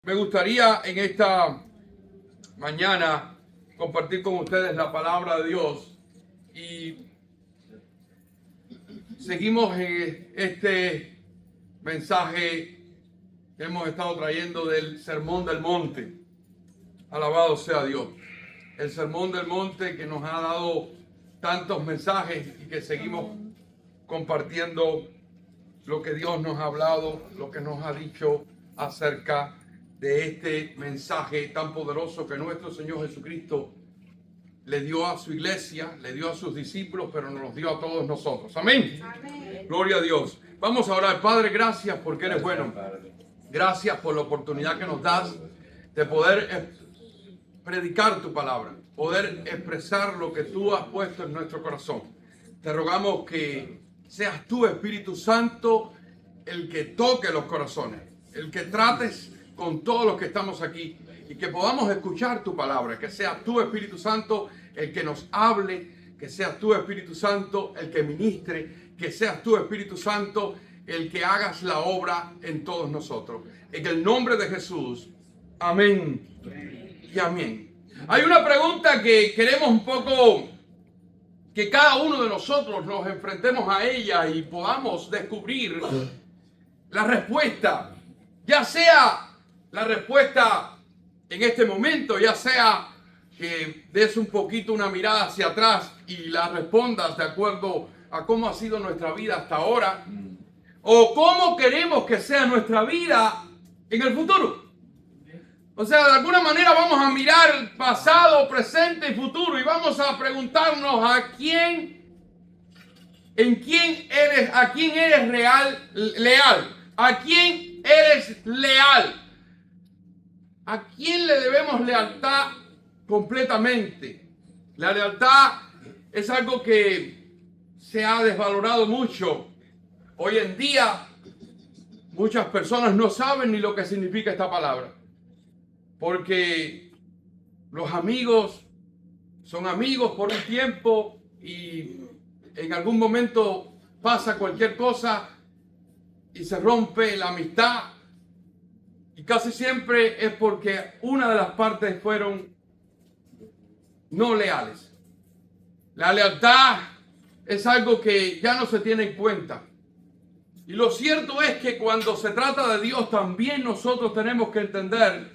Me gustaría en esta mañana compartir con ustedes la palabra de Dios y seguimos en este mensaje que hemos estado trayendo del Sermón del Monte. Alabado sea Dios. El Sermón del Monte que nos ha dado tantos mensajes y que seguimos compartiendo lo que Dios nos ha hablado, lo que nos ha dicho acerca de este mensaje tan poderoso que nuestro Señor Jesucristo le dio a su iglesia, le dio a sus discípulos, pero nos los dio a todos nosotros. Amén. Amén. Gloria a Dios. Vamos a orar. Padre, gracias porque eres bueno. Gracias por la oportunidad que nos das de poder predicar tu palabra, poder expresar lo que tú has puesto en nuestro corazón. Te rogamos que seas tú, Espíritu Santo, el que toque los corazones, el que trates con todos los que estamos aquí y que podamos escuchar tu palabra, que seas tú, Espíritu Santo, el que nos hable, que seas tú, Espíritu Santo, el que ministre, que seas tú, Espíritu Santo, el que hagas la obra en todos nosotros. En el nombre de Jesús, amén y amén. Hay una pregunta que queremos un poco que cada uno de nosotros nos enfrentemos a ella y podamos descubrir la respuesta, ya sea la respuesta en este momento, ya sea que des un poquito una mirada hacia atrás y la respondas de acuerdo a cómo ha sido nuestra vida hasta ahora, o cómo queremos que sea nuestra vida en el futuro. O sea, de alguna manera vamos a mirar pasado, presente y futuro y vamos a preguntarnos a quién eres leal, a quién eres leal. ¿A quién le debemos lealtad completamente? La lealtad es algo que se ha desvalorado mucho. Hoy en día muchas personas no saben ni lo que significa esta palabra. Porque los amigos son amigos por un tiempo y en algún momento pasa cualquier cosa y se rompe la amistad. Y casi siempre es porque una de las partes fueron no leales. La lealtad es algo que ya no se tiene en cuenta. Y lo cierto es que cuando se trata de Dios también nosotros tenemos que entender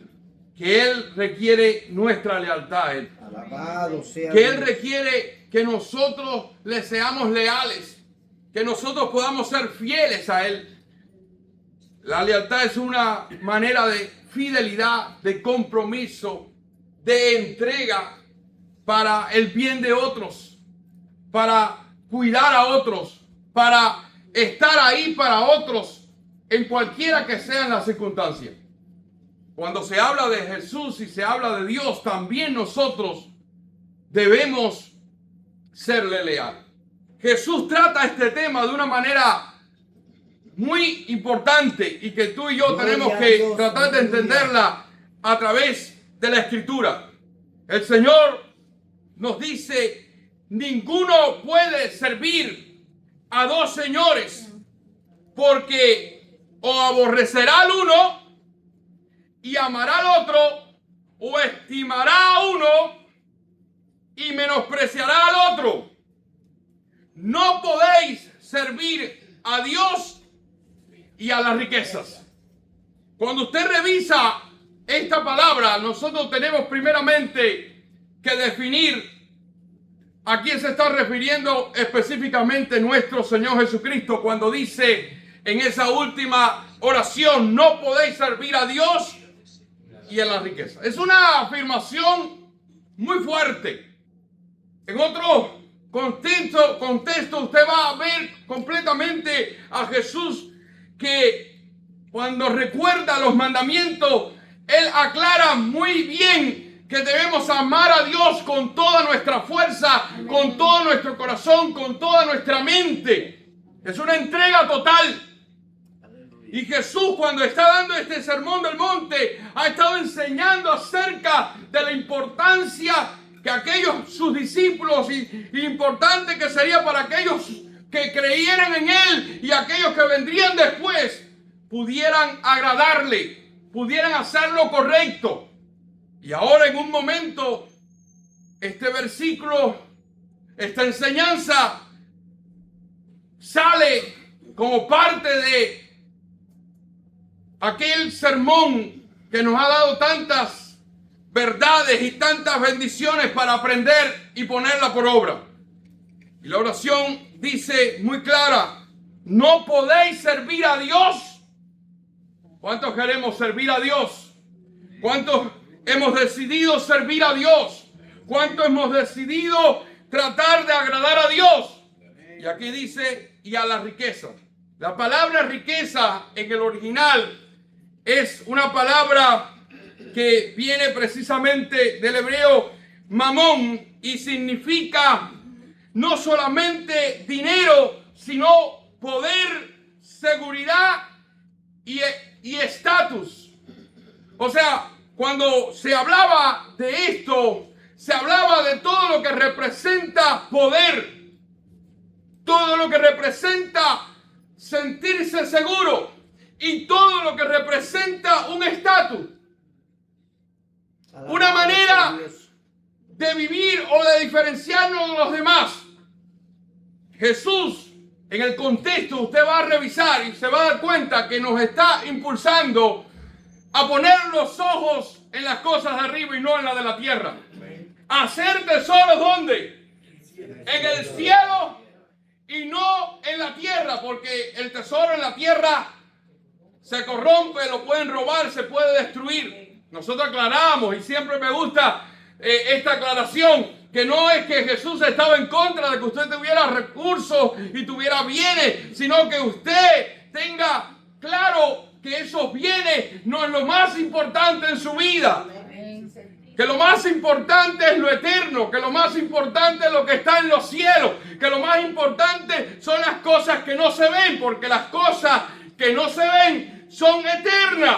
que Él requiere nuestra lealtad a Él. Alabado sea que Dios. Él requiere que nosotros le seamos leales, que nosotros podamos ser fieles a Él. La lealtad es una manera de fidelidad, de compromiso, de entrega para el bien de otros, para cuidar a otros, para estar ahí para otros en cualquiera que sean las circunstancias. Cuando se habla de Jesús y se habla de Dios, también nosotros debemos serle leal. Jesús trata este tema de una manera muy importante y que tú y yo tenemos que tratar de entenderla a través de la Escritura. El Señor nos dice: ninguno puede servir a dos señores, porque o aborrecerá al uno y amará al otro, o estimará a uno y menospreciará al otro. No podéis servir a Dios y a las riquezas. Cuando usted revisa esta palabra, nosotros tenemos primeramente que definir a quién se está refiriendo específicamente nuestro Señor Jesucristo cuando dice en esa última oración: no podéis servir a Dios y a la riqueza. Es una afirmación muy fuerte. En otro contexto usted va a ver completamente a Jesús que cuando recuerda los mandamientos, Él aclara muy bien que debemos amar a Dios con toda nuestra fuerza, con todo nuestro corazón, con toda nuestra mente. Es una entrega total. Y Jesús, cuando está dando este sermón del monte, ha estado enseñando acerca de la importancia que aquellos sus discípulos y importante que sería para aquellos que creyeran en Él y aquellos que vendrían después pudieran agradarle, pudieran hacer lo correcto. Y ahora en un momento, este versículo, esta enseñanza sale como parte de aquel sermón que nos ha dado tantas verdades y tantas bendiciones para aprender y ponerla por obra. Y la oración dice muy clara: no podéis servir a Dios. ¿Cuántos queremos servir a Dios? ¿Cuántos hemos decidido servir a Dios? ¿Cuántos hemos decidido tratar de agradar a Dios? Y aquí dice: y a la riqueza. La palabra riqueza en el original es una palabra que viene precisamente del hebreo mamón y significa no solamente dinero, sino poder, seguridad y estatus. O sea, cuando se hablaba de esto, se hablaba de todo lo que representa poder, todo lo que representa sentirse seguro y todo lo que representa un estatus, una manera de vivir o de diferenciarnos de los demás. Jesús, en el contexto, usted va a revisar y se va a dar cuenta que nos está impulsando a poner los ojos en las cosas de arriba y no en las de la tierra. A hacer tesoros, ¿dónde? En el cielo y no en la tierra, porque el tesoro en la tierra se corrompe, lo pueden robar, se puede destruir. Nosotros aclaramos, y siempre me gusta esta aclaración, que no es que Jesús estaba en contra de que usted tuviera recursos y tuviera bienes, sino que usted tenga claro que esos bienes no es lo más importante en su vida. Que lo más importante es lo eterno, que lo más importante es lo que está en los cielos, que lo más importante son las cosas que no se ven, porque las cosas que no se ven son eternas.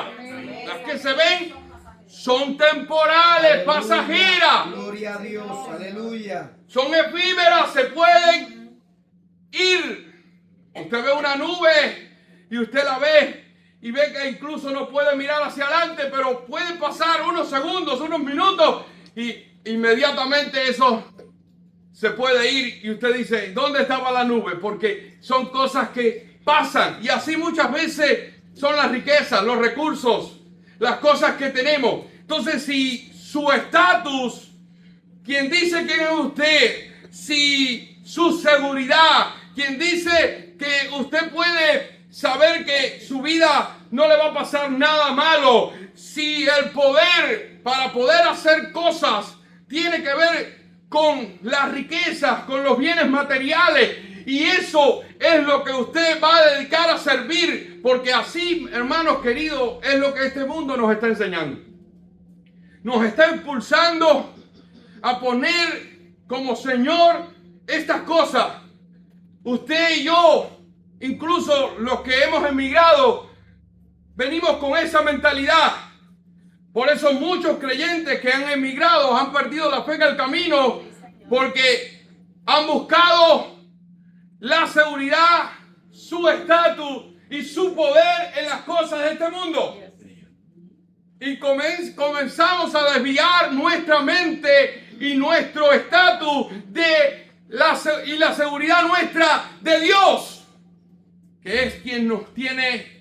Las que se ven son temporales, aleluya, pasajeras. Gloria a Dios, aleluya. Son efímeras, se pueden ir. Usted ve una nube y usted la ve y ve que incluso no puede mirar hacia adelante, pero pueden pasar unos segundos, unos minutos y inmediatamente eso se puede ir y usted dice: ¿dónde estaba la nube? Porque son cosas que pasan, y así muchas veces son las riquezas, los recursos, las cosas que tenemos. Entonces, si su estatus, quien dice quién es usted, si su seguridad, quien dice que usted puede saber que su vida no le va a pasar nada malo, si el poder para poder hacer cosas tiene que ver con las riquezas, con los bienes materiales, y eso es lo que usted va a dedicar a servir, porque así, hermanos queridos, es lo que este mundo nos está enseñando. Nos está impulsando a poner como Señor estas cosas. Usted y yo, incluso los que hemos emigrado, venimos con esa mentalidad. Por eso muchos creyentes que han emigrado han perdido la fe en el camino, porque han buscado la seguridad, su estatus y su poder en las cosas de este mundo. Y comenzamos a desviar nuestra mente y nuestro estatus y la seguridad nuestra de Dios, que es quien nos tiene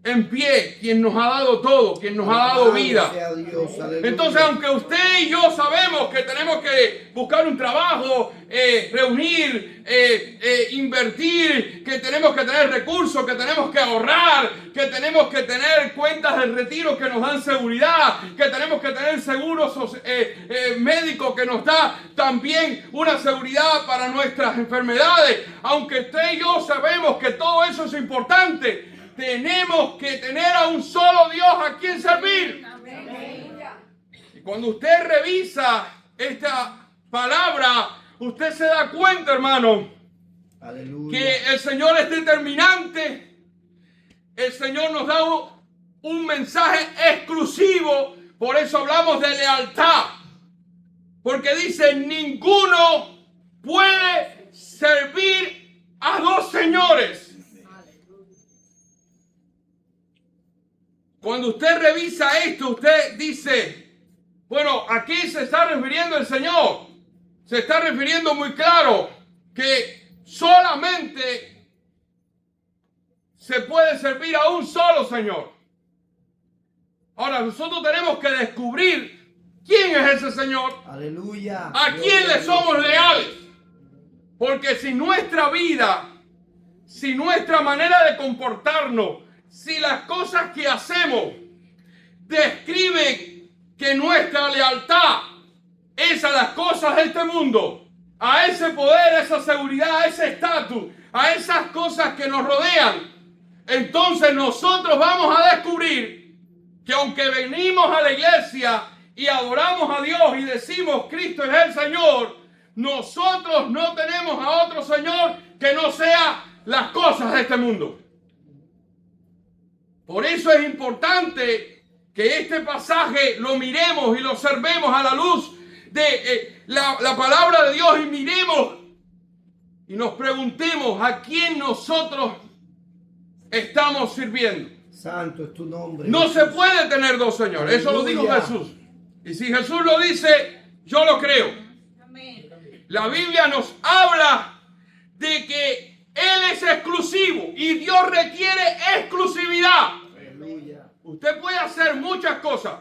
en pie, quien nos ha dado todo, quien nos ha dado vida. Entonces, aunque usted y yo sabemos que tenemos que buscar un trabajo, reunir, invertir, que tenemos que tener recursos, que tenemos que ahorrar, que tenemos que tener cuentas de retiro que nos dan seguridad, que tenemos que tener seguros médicos que nos da también una seguridad para nuestras enfermedades, aunque usted y yo sabemos que todo eso es importante, tenemos que tener a un solo Dios a quien servir. Y cuando usted revisa esta palabra, usted se da cuenta, hermano, aleluya, que el Señor es determinante. El Señor nos da un mensaje exclusivo. Por eso hablamos de lealtad. Porque dice: ninguno puede servir a dos señores. cuando usted revisa esto, usted dice, bueno, ¿a qué se está refiriendo el Señor? Se está refiriendo muy claro que solamente se puede servir a un solo Señor. Ahora, nosotros tenemos que descubrir quién es ese Señor. Aleluya. ¿A quién le somos leales? Porque si nuestra vida, si nuestra manera de comportarnos, si las cosas que hacemos describen que nuestra lealtad es a las cosas de este mundo, a ese poder, a esa seguridad, a ese estatus, a esas cosas que nos rodean, entonces nosotros vamos a descubrir que aunque venimos a la iglesia y adoramos a Dios y decimos Cristo es el Señor, nosotros no tenemos a otro Señor que no sea las cosas de este mundo. Por eso es importante que este pasaje lo miremos y lo observemos a la luz de la palabra de Dios y miremos y nos preguntemos a quién nosotros estamos sirviendo. Santo es tu nombre. No se puede tener dos señores. Eso lo dijo Jesús. Y si Jesús lo dice, yo lo creo. La Biblia nos habla de que Él es exclusivo y Dios requiere exclusividad. Aleluya. Usted puede hacer muchas cosas,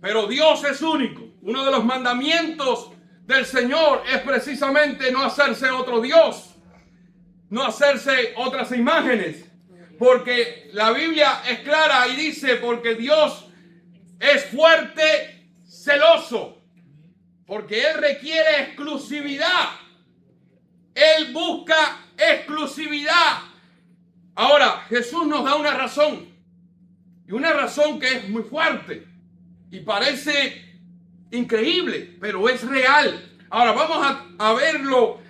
pero Dios es único. Uno de los mandamientos del Señor es precisamente no hacerse otro Dios, no hacerse otras imágenes, porque la Biblia es clara y dice, porque Dios es fuerte, celoso, porque Él requiere exclusividad. Él busca exclusividad. Ahora, Jesús nos da una razón, y una razón que es muy fuerte y parece increíble, pero es real. Ahora vamos a verlo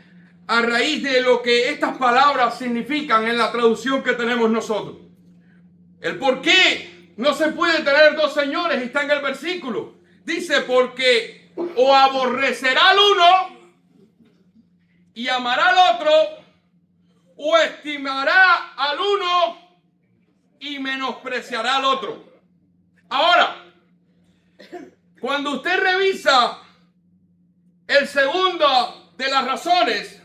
a raíz de lo que estas palabras significan en la traducción que tenemos nosotros. El por qué no se puede tener dos señores está en el versículo. Dice, porque o aborrecerá al uno y amará al otro, o estimará al uno y menospreciará al otro. Ahora, cuando usted revisa el segundo de las razones,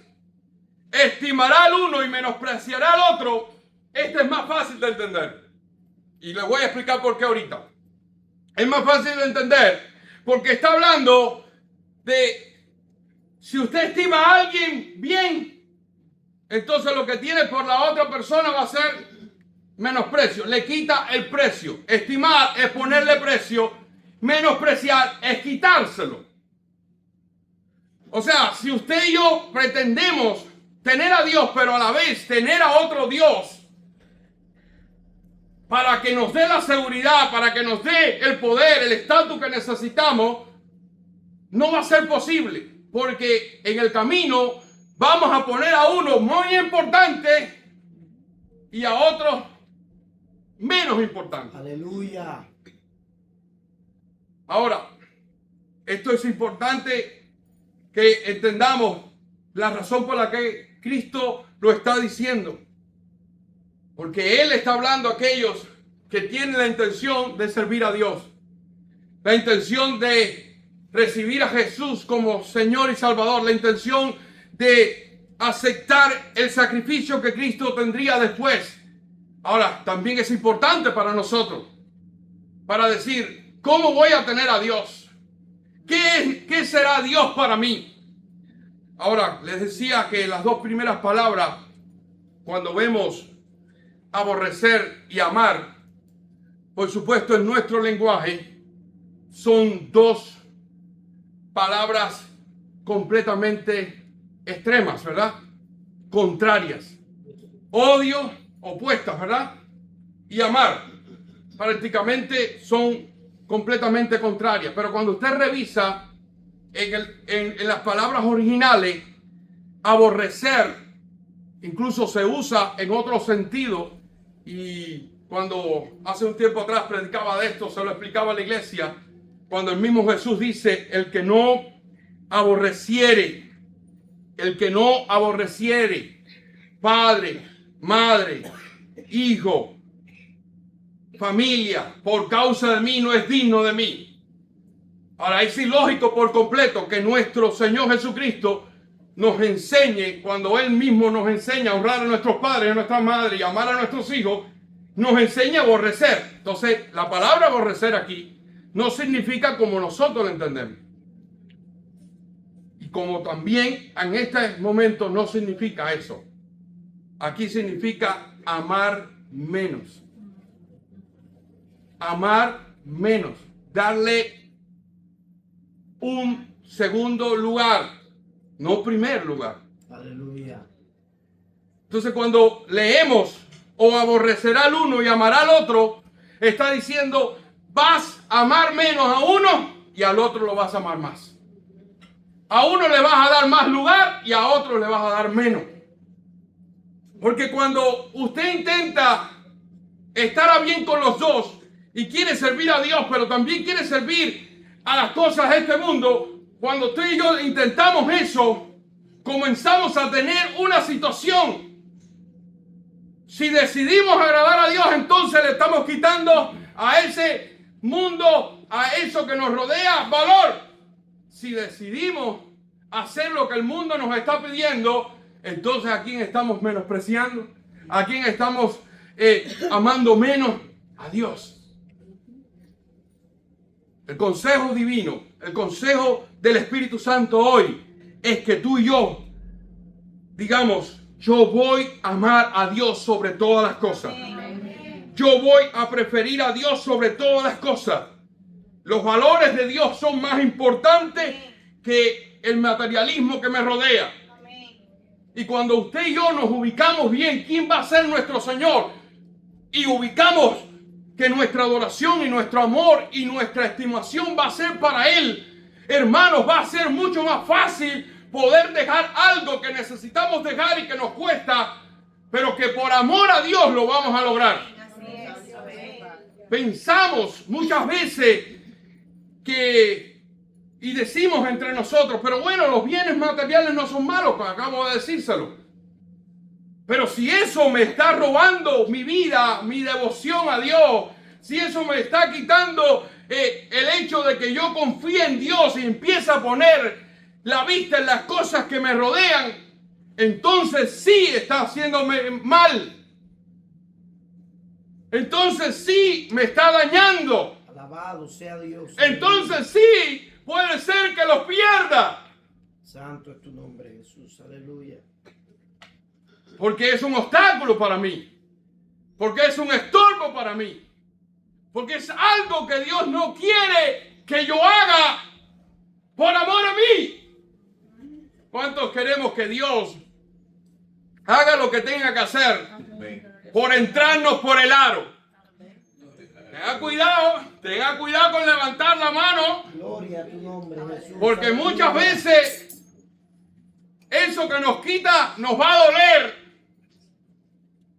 estimará al uno y menospreciará al otro, este es más fácil de entender. Y les voy a explicar por qué ahorita. Es más fácil de entender porque está hablando de si usted estima a alguien bien, entonces lo que tiene por la otra persona va a ser menosprecio. Le quita el precio. Estimar es ponerle precio. Menospreciar es quitárselo. O sea, si usted y yo pretendemos tener a Dios, pero a la vez tener a otro Dios para que nos dé la seguridad, para que nos dé el poder, el estatus que necesitamos, no va a ser posible. Porque en el camino vamos a poner a uno muy importante y a otro menos importante. Aleluya. Ahora, esto es importante que entendamos la razón por la que Cristo lo está diciendo. Porque Él está hablando a aquellos que tienen la intención de servir a Dios. La intención de recibir a Jesús como Señor y Salvador. La intención de aceptar el sacrificio que Cristo tendría después. Ahora, también es importante para nosotros. Para decir, ¿cómo voy a tener a Dios? ¿Qué será Dios para mí? Ahora, les decía que las dos primeras palabras, cuando vemos aborrecer y amar, por supuesto en nuestro lenguaje, son dos palabras completamente extremas, ¿verdad? Contrarias. Odio, opuestas, ¿verdad? Y amar, prácticamente son completamente contrarias. Pero cuando usted revisa en las palabras originales, aborrecer incluso se usa en otro sentido. Y cuando hace un tiempo atrás predicaba de esto, se lo explicaba a la iglesia, cuando el mismo Jesús dice, el que no aborreciere, padre, madre, hijo, familia, por causa de mí, no es digno de mí. Ahora es ilógico por completo que nuestro Señor Jesucristo nos enseñe, cuando Él mismo nos enseña a honrar a nuestros padres y a nuestras madres y amar a nuestros hijos, nos enseña a aborrecer. Entonces, la palabra aborrecer aquí no significa como nosotros lo entendemos. Y como también en este momento no significa eso. Aquí significa amar menos. Amar menos. Darle un segundo lugar, no primer lugar. Aleluya. Entonces cuando leemos o aborrecerá al uno y amará al otro, está diciendo vas a amar menos a uno y al otro lo vas a amar más. A uno le vas a dar más lugar y a otro le vas a dar menos. Porque cuando usted intenta estar a bien con los dos y quiere servir a Dios, pero también quiere servir a las cosas de este mundo, cuando usted y yo intentamos eso, comenzamos a tener una situación. Si decidimos agradar a Dios, entonces le estamos quitando a ese mundo, a eso que nos rodea, valor. Si decidimos hacer lo que el mundo nos está pidiendo, entonces ¿a quién estamos menospreciando? ¿A quién estamos amando menos? A Dios. El consejo divino, el consejo del Espíritu Santo hoy es que tú y yo digamos, yo voy a amar a Dios sobre todas las cosas. Yo voy a preferir a Dios sobre todas las cosas. Los valores de Dios son más importantes que el materialismo que me rodea. Y cuando usted y yo nos ubicamos bien, ¿quién va a ser nuestro Señor? Y ubicamos que nuestra adoración y nuestro amor y nuestra estimación va a ser para Él. Hermanos, va a ser mucho más fácil poder dejar algo que necesitamos dejar y que nos cuesta, pero que por amor a Dios lo vamos a lograr. Pensamos muchas veces y decimos entre nosotros, pero bueno, los bienes materiales no son malos, acabo de decírselo. Pero si eso me está robando mi vida, mi devoción a Dios, si eso me está quitando el hecho de que yo confíe en Dios y empiece a poner la vista en las cosas que me rodean, entonces sí está haciéndome mal. Entonces sí me está dañando. Alabado sea Dios. Entonces sí puede ser que los pierda. Santo es tu nombre, Jesús. Aleluya. Porque es un obstáculo para mí. Porque es un estorbo para mí. Porque es algo que Dios no quiere que yo haga por amor a mí. ¿Cuántos queremos que Dios haga lo que tenga que hacer por entrarnos por el aro? Tenga cuidado con levantar la mano. Gloria a tu nombre, Jesús. Porque muchas veces eso que nos quita nos va a doler.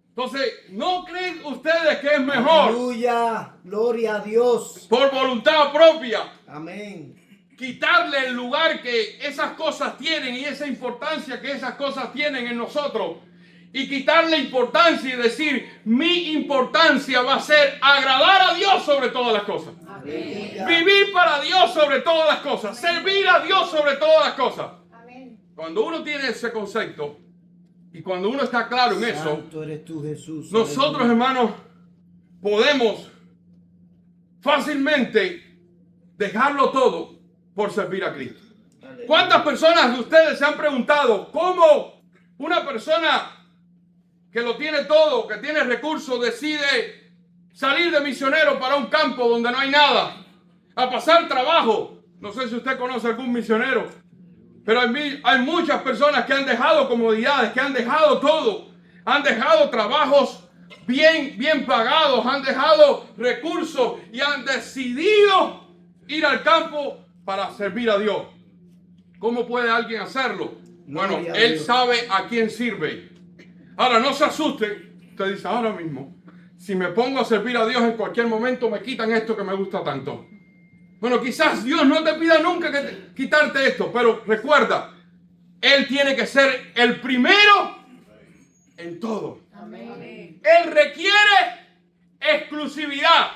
Entonces, ¿no creen ustedes que es mejor? Aleluya. Gloria a Dios. Por voluntad propia. Amén. Quitarle el lugar que esas cosas tienen y esa importancia que esas cosas tienen en nosotros. Y quitarle importancia y decir, mi importancia va a ser agradar a Dios sobre todas las cosas. Aleluya. Vivir para Dios sobre todas las cosas. Servir a Dios sobre todas las cosas. Amén. Cuando uno tiene ese concepto y cuando uno está claro en eso, Santo eres tú, Jesús. nosotros, Aleluya. hermanos, podemos fácilmente dejarlo todo por servir a Cristo. Aleluya. ¿Cuántas personas de ustedes se han preguntado cómo una persona que lo tiene todo, que tiene recursos, decide salir de misionero para un campo donde no hay nada, a pasar trabajo? No sé si usted conoce algún misionero, pero hay muchas personas que han dejado comodidades, que han dejado todo, han dejado trabajos bien pagados, han dejado recursos y han decidido ir al campo para servir a Dios. ¿Cómo puede alguien hacerlo? Bueno, Gloria a él Dios. sabe a quién sirve. Ahora, no se asuste. Usted dice, ahora mismo, si me pongo a servir a Dios en cualquier momento, me quitan esto que me gusta tanto. Bueno, quizás Dios no te pida nunca quitarte esto, pero recuerda, Él tiene que ser el primero en todo. Amén. Él requiere exclusividad.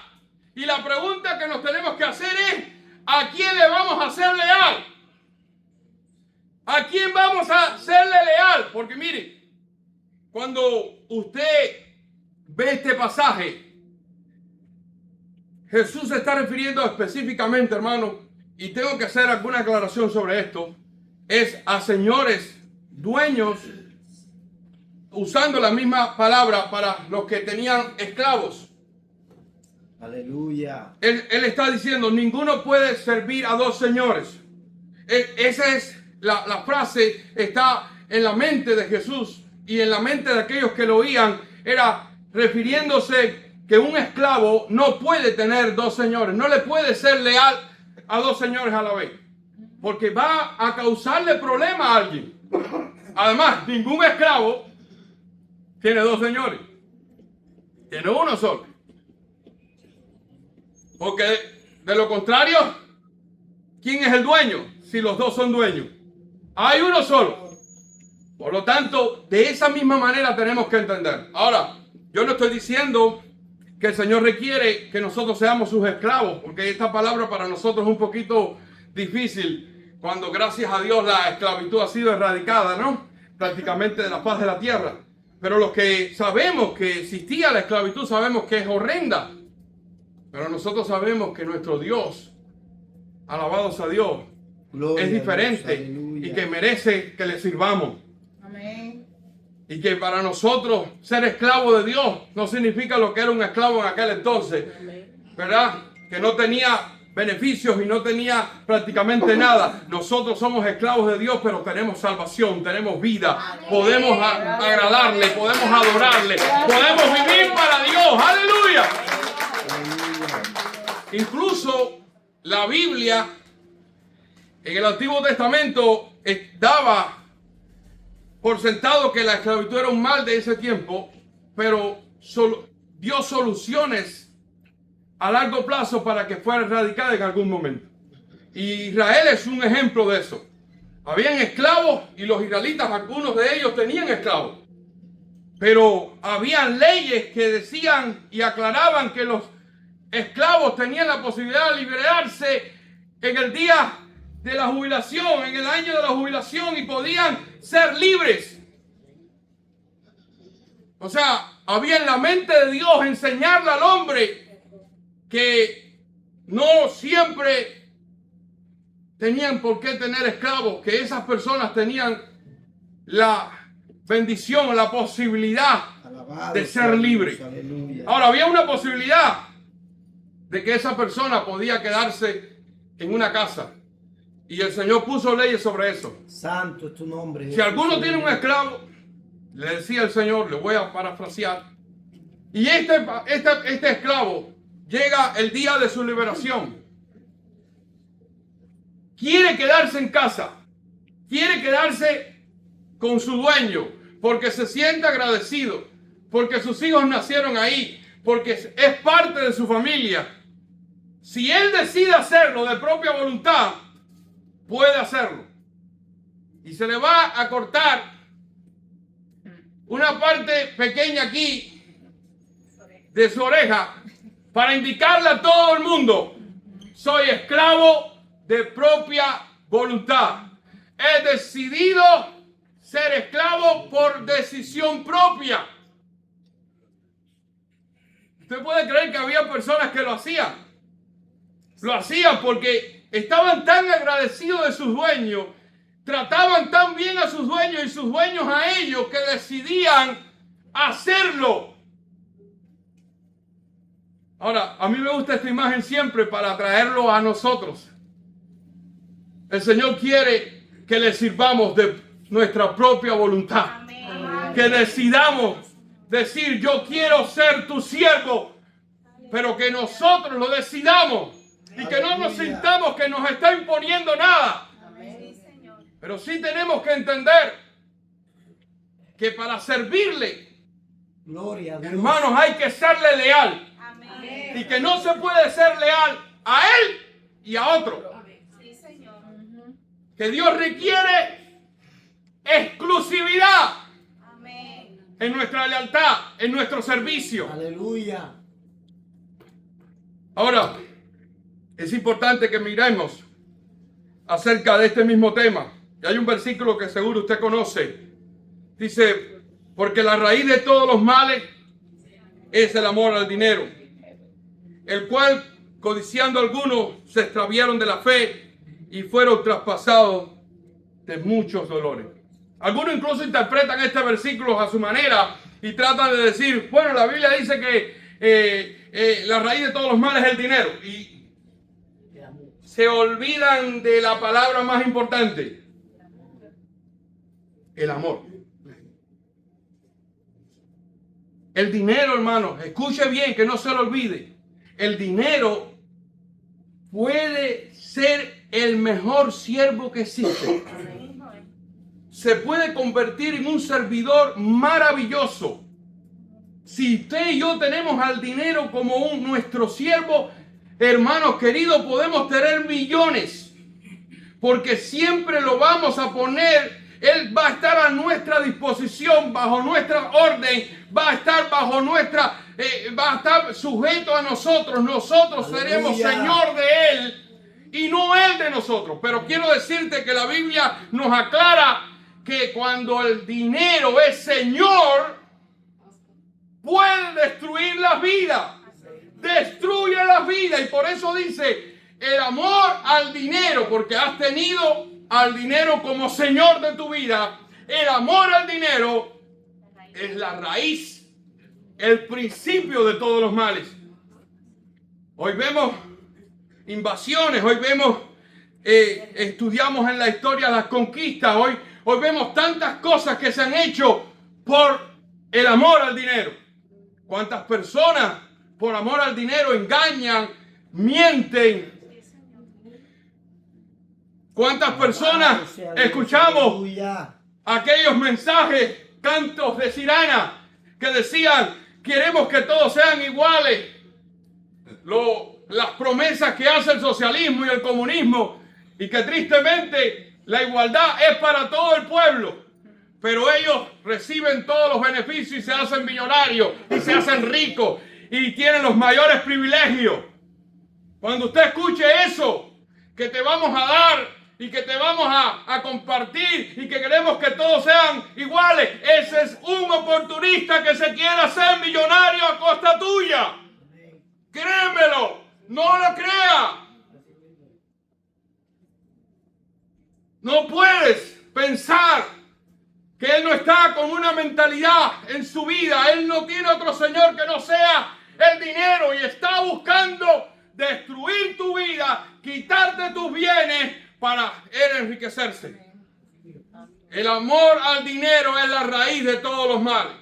Y la pregunta que nos tenemos que hacer es, ¿a quién le vamos a ser leal? ¿A quién vamos a serle leal? Porque mire, cuando usted ve este pasaje, Jesús se está refiriendo específicamente, hermano, y tengo que hacer alguna aclaración sobre esto, es a señores dueños, usando la misma palabra para los que tenían esclavos. Aleluya. Él está diciendo, ninguno puede servir a dos señores. Esa es la frase, está en la mente de Jesús y en la mente de aquellos que lo oían, era refiriéndose que un esclavo no puede tener dos señores, no le puede ser leal a dos señores a la vez, porque va a causarle problema a alguien. Además, ningún esclavo tiene dos señores, tiene uno solo. Porque de lo contrario, ¿quién es el dueño? Si los dos son dueños. Hay uno solo. Por lo tanto, de esa misma manera tenemos que entender. Ahora, yo no estoy diciendo que el Señor requiere que nosotros seamos sus esclavos, porque esta palabra para nosotros es un poquito difícil, cuando gracias a Dios la esclavitud ha sido erradicada, ¿no? Prácticamente de la faz de la tierra. Pero los que sabemos que existía la esclavitud, sabemos que es horrenda. Pero nosotros sabemos que nuestro Dios, alabados a Dios, Gloria es diferente a Dios, aleluya. y que merece que le sirvamos. Amén. Y que para nosotros ser esclavo de Dios no significa lo que era un esclavo en aquel entonces, ¿verdad? Que no tenía beneficios y no tenía prácticamente nada. Nosotros somos esclavos de Dios, pero tenemos salvación, tenemos vida, podemos agradarle, podemos adorarle, podemos vivir para Dios. ¡Aleluya! Incluso la Biblia en el Antiguo Testamento daba por sentado que la esclavitud era un mal de ese tiempo, pero dio soluciones a largo plazo para que fuera erradicada en algún momento. Y Israel es un ejemplo de eso. Habían esclavos y los israelitas, algunos de ellos tenían esclavos. Pero habían leyes que decían y aclaraban que los esclavos tenían la posibilidad de liberarse en el día de la jubilación, en el año de la jubilación, y podían ser libres. O sea, había en la mente de Dios enseñarle al hombre que no siempre tenían por qué tener esclavos, que esas personas tenían la bendición, la posibilidad Alabado de sea ser Dios, libre. aleluya. Ahora, había una posibilidad de que esa persona podía quedarse en una casa. Y el Señor puso leyes sobre eso. Santo es tu nombre. Si Jesús, alguno tiene un aleluya. esclavo, le decía el Señor, le voy a parafrasear, y este esclavo llega el día de su liberación, quiere quedarse en casa, quiere quedarse con su dueño, porque se siente agradecido, porque sus hijos nacieron ahí, porque es parte de su familia. Si él decide hacerlo de propia voluntad, puede hacerlo. Y se le va a cortar una parte pequeña aquí de su oreja para indicarle a todo el mundo: soy esclavo de propia voluntad. He decidido ser esclavo por decisión propia. Usted puede creer que había personas que lo hacían. Lo hacían porque estaban tan agradecidos de sus dueños, trataban tan bien a sus dueños y sus dueños a ellos, que decidían hacerlo. Ahora, a mí me gusta esta imagen siempre para traerlo a nosotros. El Señor quiere que le sirvamos de nuestra propia voluntad. Amén. Que decidamos decir: yo quiero ser tu siervo, pero que nosotros lo decidamos y que no nos sintamos que nos está imponiendo nada. Amén. Sí, Señor. Pero sí tenemos que entender que para servirle, Gloria a Dios. hermanos, hay que serle leal. Amén. Y que no se puede ser leal a él y a otro. Sí, Señor. Que Dios requiere exclusividad Amén. en nuestra lealtad, en nuestro servicio. Aleluya. Ahora, es importante que miremos acerca de este mismo tema. Y hay un versículo que seguro usted conoce. Dice, porque la raíz de todos los males es el amor al dinero, el cual, codiciando algunos, se extraviaron de la fe y fueron traspasados de muchos dolores. Algunos incluso interpretan este versículo a su manera y tratan de decir, bueno, la Biblia dice que la raíz de todos los males es el dinero. Y se olvidan de la palabra más importante, el amor. El dinero, hermanos, escuche bien, que no se lo olvide. El dinero puede ser el mejor siervo que existe. Se puede convertir en un servidor maravilloso. Si usted y yo tenemos al dinero como nuestro siervo, hermanos queridos, podemos tener millones. Porque siempre lo vamos a poner. Él va a estar a nuestra disposición, bajo nuestra orden, va a estar bajo nuestra, va a estar sujeto a nosotros. Nosotros seremos señor de él y no él de nosotros. Pero quiero decirte que la Biblia nos aclara que cuando el dinero es señor, puede destruir las vidas. Destruye las vidas. Y por eso dice, el amor al dinero, porque has tenido al dinero como señor de tu vida. El amor al dinero es la raíz, el principio de todos los males. Hoy vemos invasiones, hoy vemos, estudiamos en la historia las conquistas, hoy vemos tantas cosas que se han hecho por el amor al dinero. ¿Cuántas personas por amor al dinero engañan, mienten? ¿Cuántas personas escuchamos aquellos mensajes, cantos de sirena que decían, queremos que todos sean iguales? Las promesas que hace el socialismo y el comunismo, y que tristemente la igualdad es para todo el pueblo, pero ellos reciben todos los beneficios y se hacen millonarios y se hacen ricos y tienen los mayores privilegios. Cuando usted escuche eso, que te vamos a dar y que te vamos a compartir y que queremos que todos sean iguales, ese es un oportunista que se quiere hacer millonario a costa tuya. Créemelo, no lo crea. No puedes pensar que él no está con una mentalidad en su vida. Él no tiene otro señor que no sea el dinero y está buscando destruir tu vida, quitarte tus bienes para él enriquecerse. El amor al dinero es la raíz de todos los males.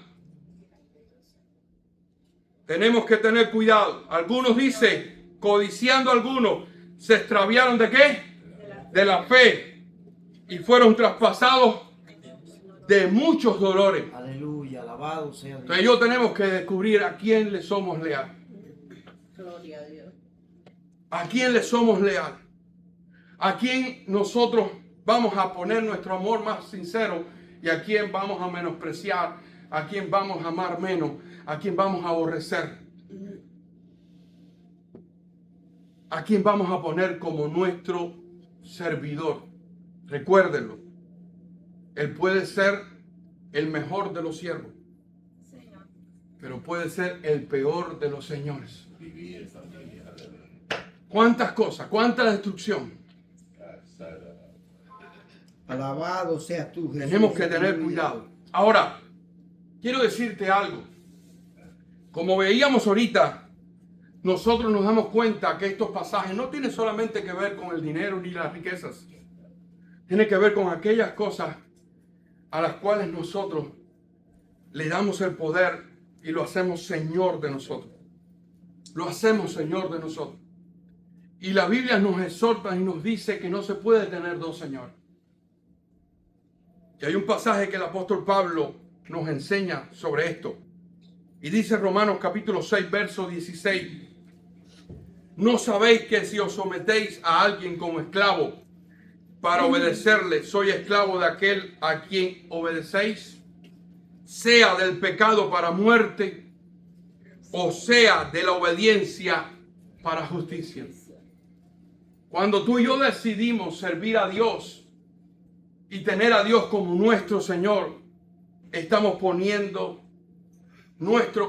Tenemos que tener cuidado. Algunos dicen, codiciando algunos, se extraviaron ¿de qué? De la fe. Y fueron traspasados de muchos dolores. Aleluya, alabado sea Dios. Entonces yo tenemos que descubrir a quién le somos leal. Gloria a Dios. ¿A quién le somos leal? ¿A quién nosotros vamos a poner nuestro amor más sincero? ¿Y a quién vamos a menospreciar? ¿A quién vamos a amar menos? ¿A quién vamos a aborrecer? ¿A quién vamos a poner como nuestro servidor? Recuérdenlo. Él puede ser el mejor de los siervos, pero puede ser el peor de los señores. ¿Cuántas cosas? ¿Cuánta destrucción? Alabado seas tú, Jesús. Tenemos que tener cuidado. Ahora, quiero decirte algo. Como veíamos ahorita, nosotros nos damos cuenta que estos pasajes no tienen solamente que ver con el dinero ni las riquezas. Tiene que ver con aquellas cosas a las cuales nosotros le damos el poder y lo hacemos Señor de nosotros. Lo hacemos Señor de nosotros. Y la Biblia nos exhorta y nos dice que no se puede tener dos señores. Y hay un pasaje que el apóstol Pablo nos enseña sobre esto. Y dice Romanos capítulo 6, verso 16. ¿No sabéis que si os sometéis a alguien como esclavo para obedecerle, soy esclavo de aquel a quien obedecéis? Sea del pecado para muerte, o sea de la obediencia para justicia. Cuando tú y yo decidimos servir a Dios y tener a Dios como nuestro Señor, estamos poniendo nuestra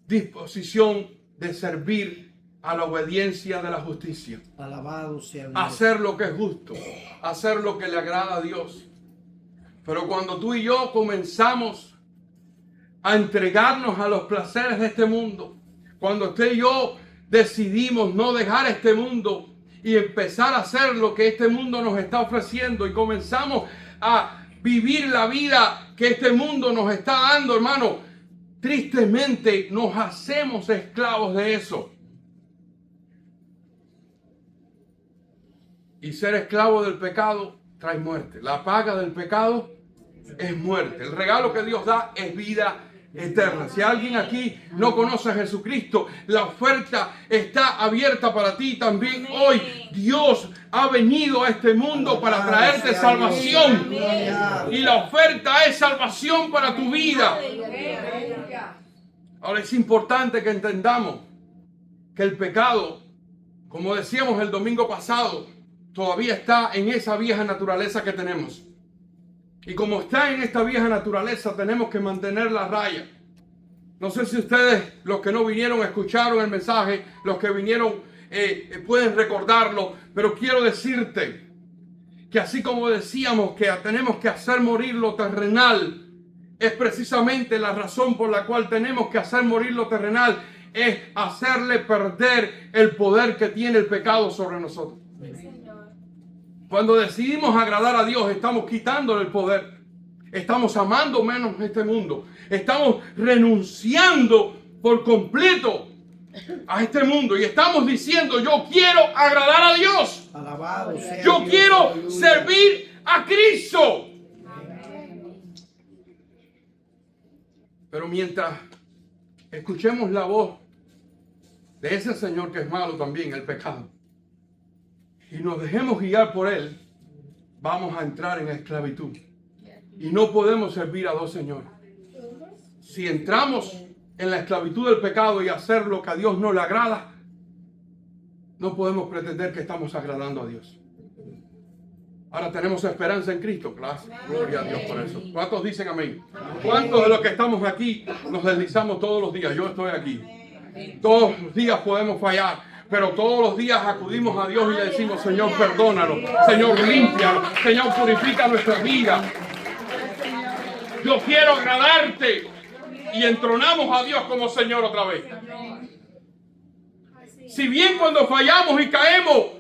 disposición de servir a la obediencia de la justicia. Alabado sea Dios. Hacer lo que es justo, hacer lo que le agrada a Dios. Pero cuando tú y yo comenzamos a entregarnos a los placeres de este mundo, cuando usted y yo decidimos no dejar este mundo y empezar a hacer lo que este mundo nos está ofreciendo y comenzamos a vivir la vida que este mundo nos está dando, hermano, tristemente nos hacemos esclavos de eso. Y ser esclavo del pecado trae muerte. La paga del pecado es muerte. El regalo que Dios da es vida eterna. Si alguien aquí no conoce a Jesucristo, la oferta está abierta para ti también hoy. Dios ha venido a este mundo para traerte salvación. Y la oferta es salvación para tu vida. Ahora es importante que entendamos que el pecado, como decíamos el domingo pasado, todavía está en esa vieja naturaleza que tenemos. Y como está en esta vieja naturaleza, tenemos que mantener la raya. No sé si ustedes, los que no vinieron, escucharon el mensaje, los que vinieron pueden recordarlo, pero quiero decirte que así como decíamos que tenemos que hacer morir lo terrenal, es precisamente la razón por la cual tenemos que hacer morir lo terrenal, es hacerle perder el poder que tiene el pecado sobre nosotros. Cuando decidimos agradar a Dios, estamos quitándole el poder. Estamos amando menos este mundo. Estamos renunciando por completo a este mundo. Y estamos diciendo, yo quiero agradar a Dios. Alabado sea Yo Dios. quiero Aleluya. servir a Cristo. Pero mientras escuchemos la voz de ese Señor que es malo también, el pecado, y nos dejemos guiar por Él, vamos a entrar en esclavitud. Y no podemos servir a dos señores. Si entramos en la esclavitud del pecado y hacer lo que a Dios no le agrada, no podemos pretender que estamos agradando a Dios. Ahora tenemos esperanza en Cristo. Gloria a Dios por eso. ¿Cuántos dicen amén? ¿Cuántos de los que estamos aquí nos deslizamos todos los días? Yo estoy aquí. Todos los días podemos fallar. Pero todos los días acudimos a Dios y le decimos, Señor, perdónanos. Señor, límpianos. Señor, purifica nuestra vida. Yo quiero agradarte. Y entronamos a Dios como Señor otra vez. Si bien cuando fallamos y caemos,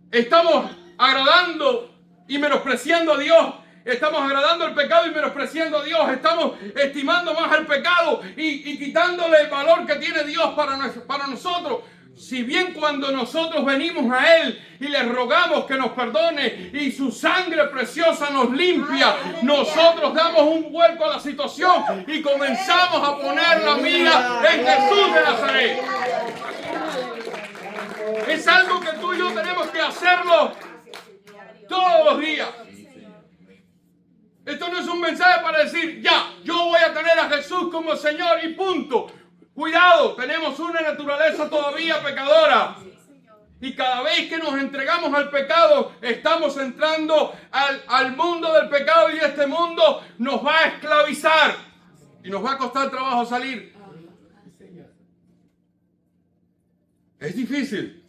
estamos agradando y menospreciando a Dios. Estamos agradando el pecado y menospreciando a Dios. Estamos estimando más el pecado y quitándole el valor que tiene Dios para nosotros. Si bien cuando nosotros venimos a Él y le rogamos que nos perdone y su sangre preciosa nos limpia, nosotros damos un vuelco a la situación y comenzamos a poner la mira en Jesús de Nazaret. Es algo que tú y yo tenemos que hacerlo todos los días. Esto no es un mensaje para decir, ya, yo voy a tener a Jesús como Señor y punto. Cuidado, tenemos una naturaleza todavía pecadora. Y cada vez que nos entregamos al pecado, estamos entrando al mundo del pecado y este mundo nos va a esclavizar. Y nos va a costar trabajo salir. Es difícil,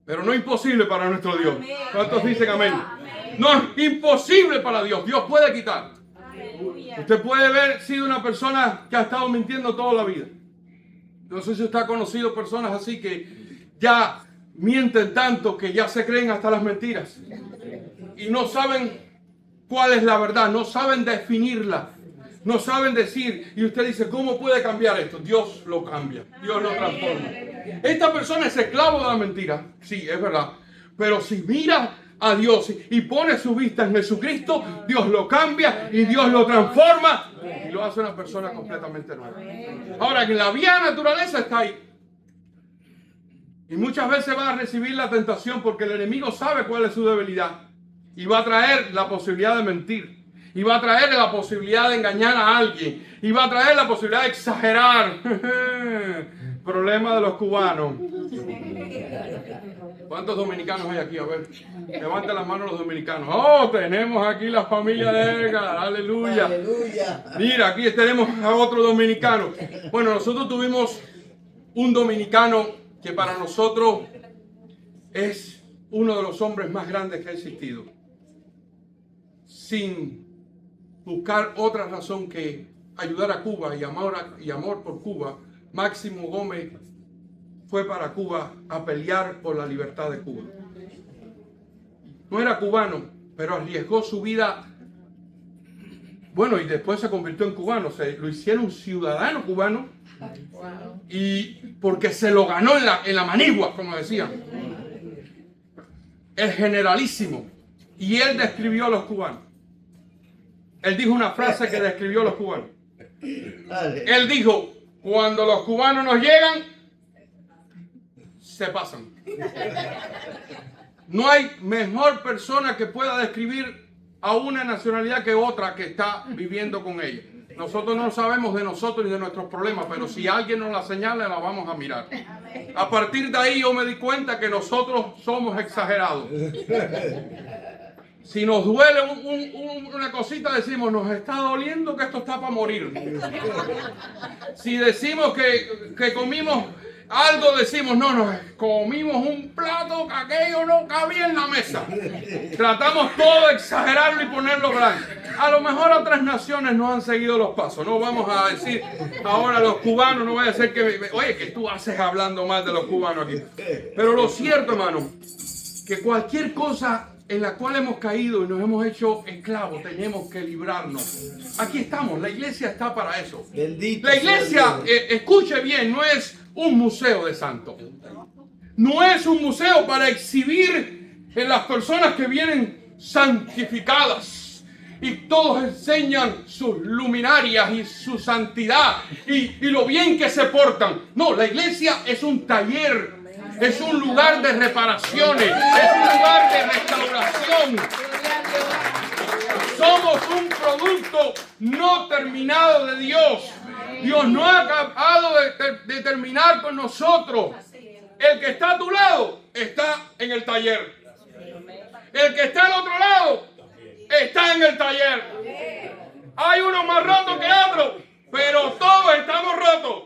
pero no imposible para nuestro Dios. ¿Cuántos dicen amén? No es imposible para Dios. Dios puede quitar. Usted puede haber sido una persona que ha estado mintiendo toda la vida. No sé si usted ha conocido personas así que ya mienten tanto que ya se creen hasta las mentiras. Y no saben cuál es la verdad, no saben definirla, no saben decir. Y usted dice, ¿cómo puede cambiar esto? Dios lo cambia, Dios lo transforma. Esta persona es esclavo de la mentira, sí, es verdad. Pero si mira a Dios y pone su vista en Jesucristo, Dios lo cambia y Dios lo transforma y lo hace una persona completamente nueva. Ahora, en la vieja naturaleza está ahí. Y muchas veces va a recibir la tentación porque el enemigo sabe cuál es su debilidad. Y va a traer la posibilidad de mentir. Y va a traer la posibilidad de engañar a alguien. Y va a traer la posibilidad de exagerar. problema de los cubanos. ¿Cuántos dominicanos hay aquí? A ver, levanten las manos los dominicanos. Oh, tenemos aquí la familia de Edgar. Aleluya. Aleluya. Mira, aquí tenemos a otro dominicano. Bueno, nosotros tuvimos un dominicano que para nosotros es uno de los hombres más grandes que ha existido. Sin buscar otra razón que ayudar a Cuba y amor por Cuba, Máximo Gómez fue para Cuba a pelear por la libertad de Cuba. No era cubano, pero arriesgó su vida. Bueno, y después se convirtió en cubano, lo hicieron ciudadano cubano, y porque se lo ganó en la manigua, como decían. El generalísimo. Y él describió a los cubanos. Él dijo una frase que describió a los cubanos. Él dijo: cuando los cubanos nos llegan, se pasan. No hay mejor persona que pueda describir a una nacionalidad que otra que está viviendo con ella. Nosotros no sabemos de nosotros ni de nuestros problemas, pero si alguien nos la señala, la vamos a mirar. A partir de ahí yo me di cuenta que nosotros somos exagerados. Si nos duele una cosita, decimos: nos está doliendo que esto está para morir. Si decimos que comimos algo, decimos: no, nos comimos un plato que aquello no cabía en la mesa. Tratamos todo de exagerarlo y ponerlo grande. A lo mejor otras naciones no han seguido los pasos. No vamos a decir ahora los cubanos, no vaya a ser que... Oye, que tú haces hablando mal de los cubanos aquí. Pero lo cierto, hermano, que cualquier cosa en la cual hemos caído y nos hemos hecho esclavos, tenemos que librarnos. Aquí estamos, la iglesia está para eso. Bendito la iglesia, escuche bien, no es un museo de santos. No es un museo para exhibir en las personas que vienen santificadas. Y todos enseñan sus luminarias y su santidad y lo bien que se portan. No, la iglesia es un taller. Es un lugar de reparaciones, es un lugar de restauración. Somos un producto no terminado de Dios. Dios no ha acabado de terminar con nosotros. El que está a tu lado está en el taller. El que está al otro lado está en el taller. Hay uno más roto que otro, pero todos estamos rotos.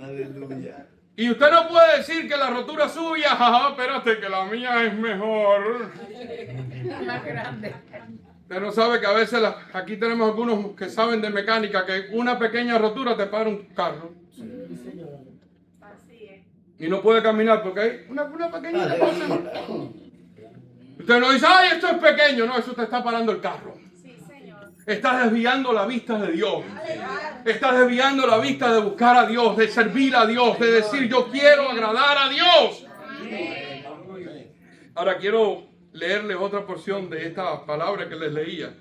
Aleluya. Y usted no puede decir que la rotura suya, jaja, espérate, que la mía es mejor. Más grande. Usted no sabe que a veces aquí tenemos algunos que saben de mecánica, que una pequeña rotura te para un carro. Y no puede caminar porque hay una pequeña cosa. Usted no dice: ay, esto es pequeño. No, eso te está parando el carro. Estás desviando la vista de Dios. Estás desviando la vista de buscar a Dios, de servir a Dios, de decir: yo quiero agradar a Dios. Ahora quiero leerles otra porción de esta palabra que les leía,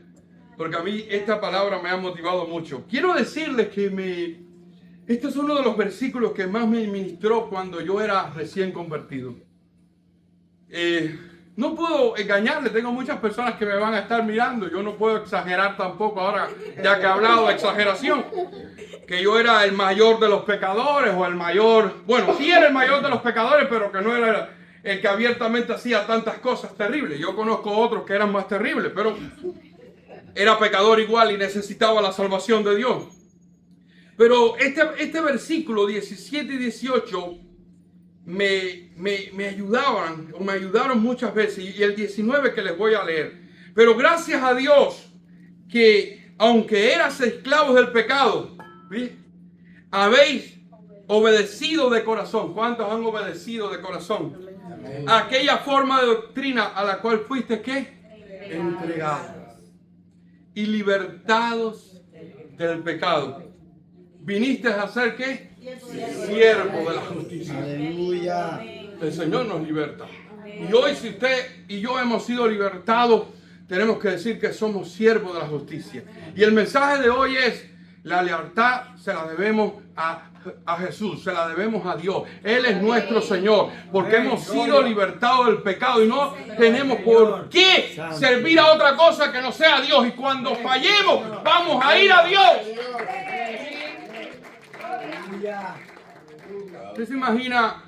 porque a mí esta palabra me ha motivado mucho. Quiero decirles que este es uno de los versículos que más me ministró cuando yo era recién convertido. No puedo engañarle, tengo muchas personas que me van a estar mirando. Yo no puedo exagerar tampoco ahora, ya que he hablado de exageración. Que yo era el mayor de los pecadores o el mayor... Bueno, sí era el mayor de los pecadores, pero que no era el que abiertamente hacía tantas cosas terribles. Yo conozco otros que eran más terribles, pero era pecador igual y necesitaba la salvación de Dios. Pero este versículo 17 y 18... me ayudaron muchas veces, y el 19 que les voy a leer. Pero gracias a Dios que aunque eras esclavos del pecado, ¿sí?, habéis obedecido de corazón. ¿Cuántos han obedecido de corazón? Amén. Aquella forma de doctrina a la cual fuiste ¿qué? Entregados y libertados del pecado. Viniste a ser ¿qué? Siervo de la justicia. Aleluya. El Señor nos liberta. Y hoy, si usted y yo hemos sido libertados, tenemos que decir que somos siervos de la justicia. Y el mensaje de hoy es: la lealtad se la debemos a Jesús, se la debemos a Dios. Él es nuestro Señor, porque hemos sido libertados del pecado y no tenemos por qué servir a otra cosa que no sea a Dios. Y cuando fallemos, vamos a ir a Dios. Aleluya. ¿Usted se imagina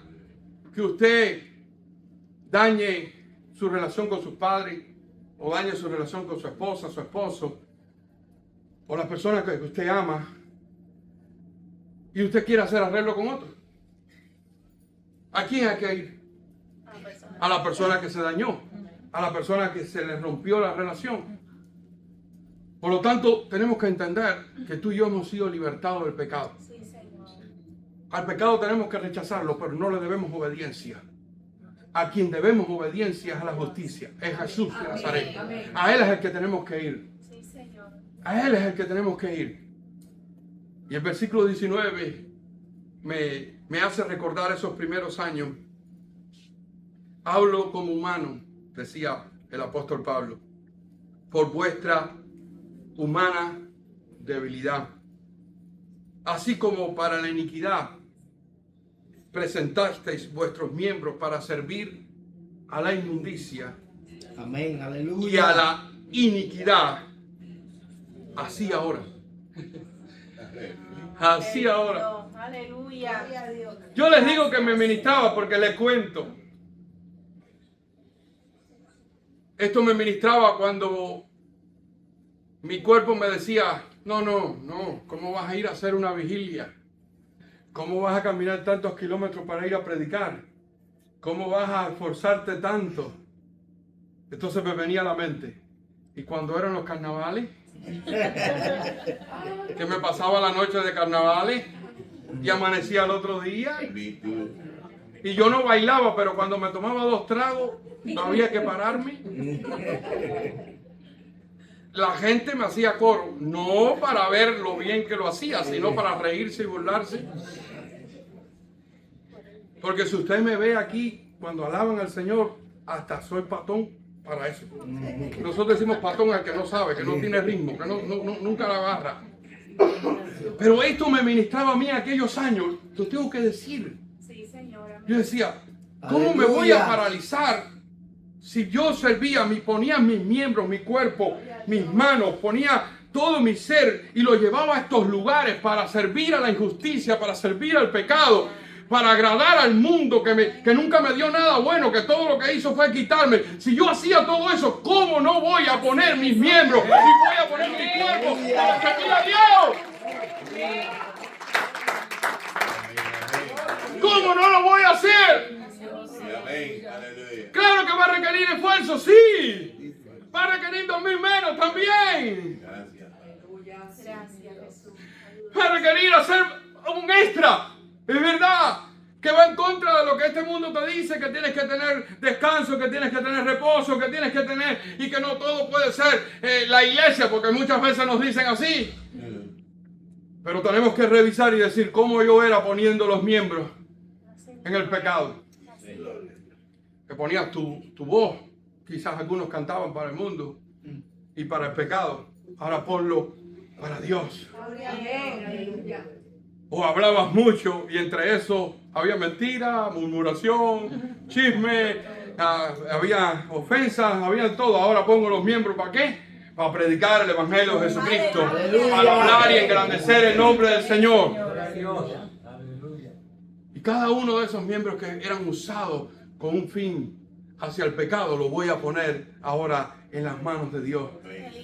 que usted dañe su relación con sus padres o dañe su relación con su esposa, su esposo o las personas que usted ama y usted quiere hacer arreglo con otro? ¿A quién hay que ir? A la persona que se dañó, a la persona que se le rompió la relación. Por lo tanto, tenemos que entender que tú y yo hemos sido libertados del pecado. Al pecado tenemos que rechazarlo, pero no le debemos obediencia. A quien debemos obediencia es a la justicia, es Jesús de Nazaret. A Él es el que tenemos que ir. A Él es el que tenemos que ir. Y el versículo 19 me hace recordar esos primeros años. Hablo como humano, decía el apóstol Pablo, por vuestra humana debilidad. Así como para la iniquidad presentasteis vuestros miembros para servir a la inmundicia Amén, aleluya. y a la iniquidad, así ahora. Así ahora. Aleluya. Yo les digo que me ministraba porque les cuento. Esto me ministraba cuando mi cuerpo me decía, no, ¿cómo vas a ir a hacer una vigilia? ¿Cómo vas a caminar tantos kilómetros para ir a predicar? ¿Cómo vas a esforzarte tanto? Entonces me venía a la mente. Y cuando eran los carnavales, que me pasaba la noche de carnavales y amanecía el otro día. Y yo no bailaba, pero cuando me tomaba 2 tragos, había que pararme. La gente me hacía coro, no para ver lo bien que lo hacía, sino para reírse y burlarse. Porque si usted me ve aquí, cuando alaban al Señor, hasta soy patón para eso. Nosotros decimos patón al que no sabe, que no tiene ritmo, que nunca la agarra. Pero esto me ministraba a mí aquellos años, lo tengo que decir. Yo decía, ¿cómo me voy a paralizar si yo servía, ponía mis miembros, mi cuerpo, mis manos, ponía todo mi ser y lo llevaba a estos lugares para servir a la injusticia, para servir al pecado, para agradar al mundo que nunca me dio nada bueno, que todo lo que hizo fue quitarme? Si yo hacía todo eso, ¿cómo no voy a poner mis miembros y voy a poner mi cuerpo para servir a Dios? ¿Cómo no lo voy a hacer? Claro que va a requerir esfuerzo, sí. Va a requerir 2000 menos también. Va a requerir hacer un extra. Es verdad que va en contra de lo que este mundo te dice, que tienes que tener descanso, que tienes que tener reposo, que tienes que tener, y que no todo puede ser la iglesia, porque muchas veces nos dicen así. Pero tenemos que revisar y decir cómo yo era poniendo los miembros en el pecado. Que ponías tu voz, quizás algunos cantaban para el mundo y para el pecado. Ahora ponlo para Dios. O hablabas mucho y entre eso había mentira, murmuración, chisme, había ofensas, había todo. Ahora pongo los miembros ¿para qué? Para predicar el Evangelio de Jesucristo, para hablar y engrandecer el nombre del Señor. Y cada uno de esos miembros que eran usados con un fin hacia el pecado, lo voy a poner ahora en las manos de Dios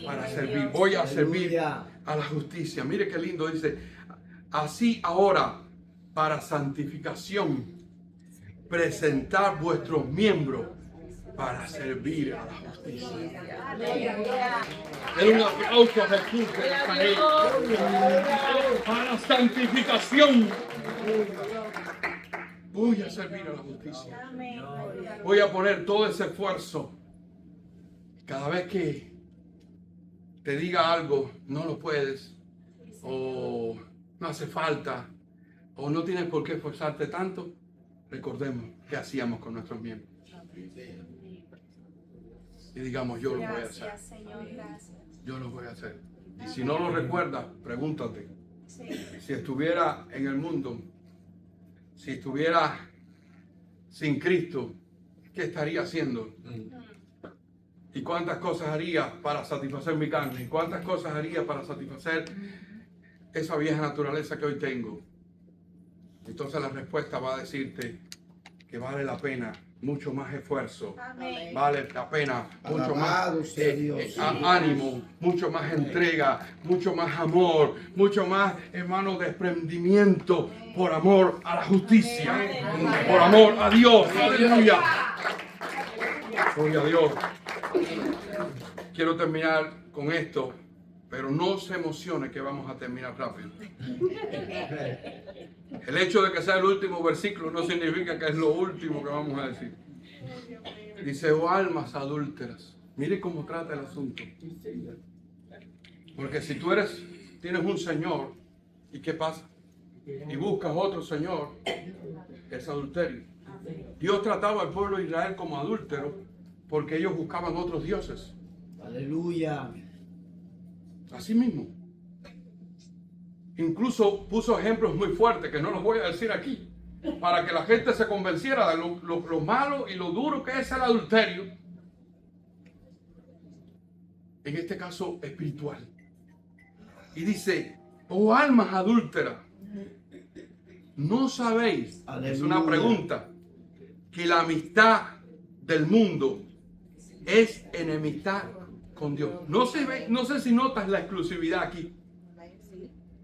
para servir. Voy a servir a la justicia. Mire qué lindo dice. Así ahora, para santificación, presentar vuestros miembros para servir a la justicia. Den un aplauso a Jesús de Nazaret. Para santificación. Voy a servir a la justicia. Voy a poner todo ese esfuerzo. Cada vez que te diga algo, no lo puedes, o no hace falta, o no tienes por qué esforzarte tanto, recordemos qué hacíamos con nuestros miembros. Y digamos, yo lo voy a hacer. Yo lo voy a hacer. Y si no lo recuerdas, pregúntate. Si estuviera en el mundo, si estuviera sin Cristo, ¿qué estaría haciendo? ¿Y cuántas cosas haría para satisfacer mi carne? ¿Y cuántas cosas haría para satisfacer esa vieja naturaleza que hoy tengo? entonces la respuesta va a decirte que vale la pena mucho más esfuerzo, Amén. vale la pena mucho Alabado más sea Dios. ánimo, mucho más entrega, mucho más amor, mucho más, hermano, desprendimiento por amor a la justicia, por amor a Dios. Aleluya. Gloria a Dios. Quiero terminar con esto, pero no se emocione que vamos a terminar rápido. El hecho de que sea el último versículo no significa que es lo último que vamos a decir. Dice, oh almas adúlteras. Mire cómo trata el asunto. Porque si tú tienes un señor, ¿y qué pasa? Y buscas otro señor, es adulterio. Dios trataba al pueblo de Israel como adúltero porque ellos buscaban otros dioses. Aleluya. Así mismo. Incluso puso ejemplos muy fuertes que no los voy a decir aquí, para que la gente se convenciera de lo malo y lo duro que es el adulterio. En este caso espiritual. Y dice, oh almas adúlteras, ¿no sabéis? Aleluya. Es una pregunta. Que la amistad del mundo es enemistad con Dios. No sé si notas la exclusividad aquí.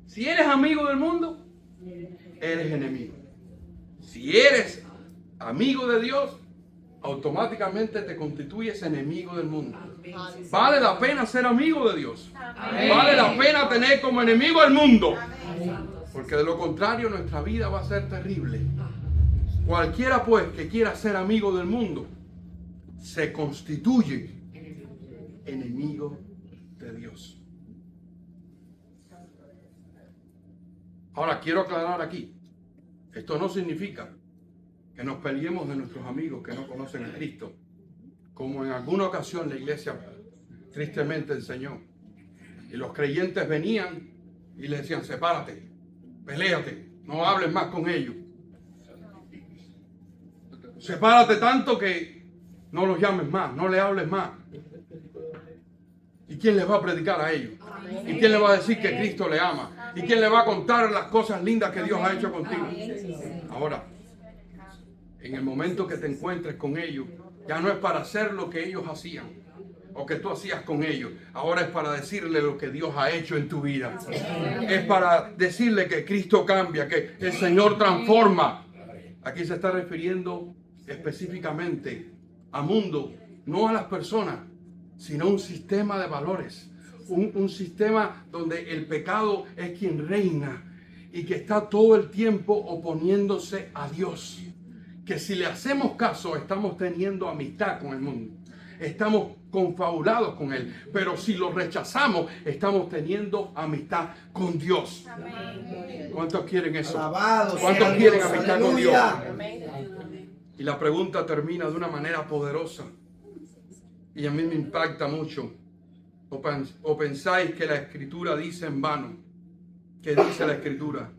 Si eres amigo del mundo, eres enemigo. Si eres amigo de Dios, automáticamente te constituyes enemigo del mundo. Vale la pena ser amigo de Dios. Vale la pena tener como enemigo al mundo. Porque de lo contrario nuestra vida va a ser terrible. Cualquiera pues que quiera ser amigo del mundo, se constituye enemigo de Dios. Ahora quiero aclarar aquí, esto no significa que nos peleemos de nuestros amigos que no conocen a Cristo, como en alguna ocasión la iglesia tristemente enseñó. Y los creyentes venían y le decían, sepárate, peléate, no hables más con ellos. Sepárate tanto que no los llames más, no le hables más. ¿Y quién les va a predicar a ellos? ¿Y quién le va a decir que Cristo le ama? ¿Y quién le va a contar las cosas lindas que Dios ha hecho contigo? Ahora, en el momento que te encuentres con ellos, ya no es para hacer lo que ellos hacían o que tú hacías con ellos. Ahora es para decirle lo que Dios ha hecho en tu vida. Es para decirle que Cristo cambia, que el Señor transforma. Aquí se está refiriendo específicamente a mundo, no a las personas, sino a un sistema de valores. Un sistema donde el pecado es quien reina y que está todo el tiempo oponiéndose a Dios. Que si le hacemos caso, estamos teniendo amistad con el mundo. Estamos confabulados con él. Pero si lo rechazamos, estamos teniendo amistad con Dios. ¿Cuántos quieren eso? Alabado ¿Cuántos sea quieren Dios. amistad con Dios? Aleluya. Y la pregunta termina de una manera poderosa. Y a mí me impacta mucho. ¿O pensáis que la Escritura dice en vano? ¿Qué dice la Escritura?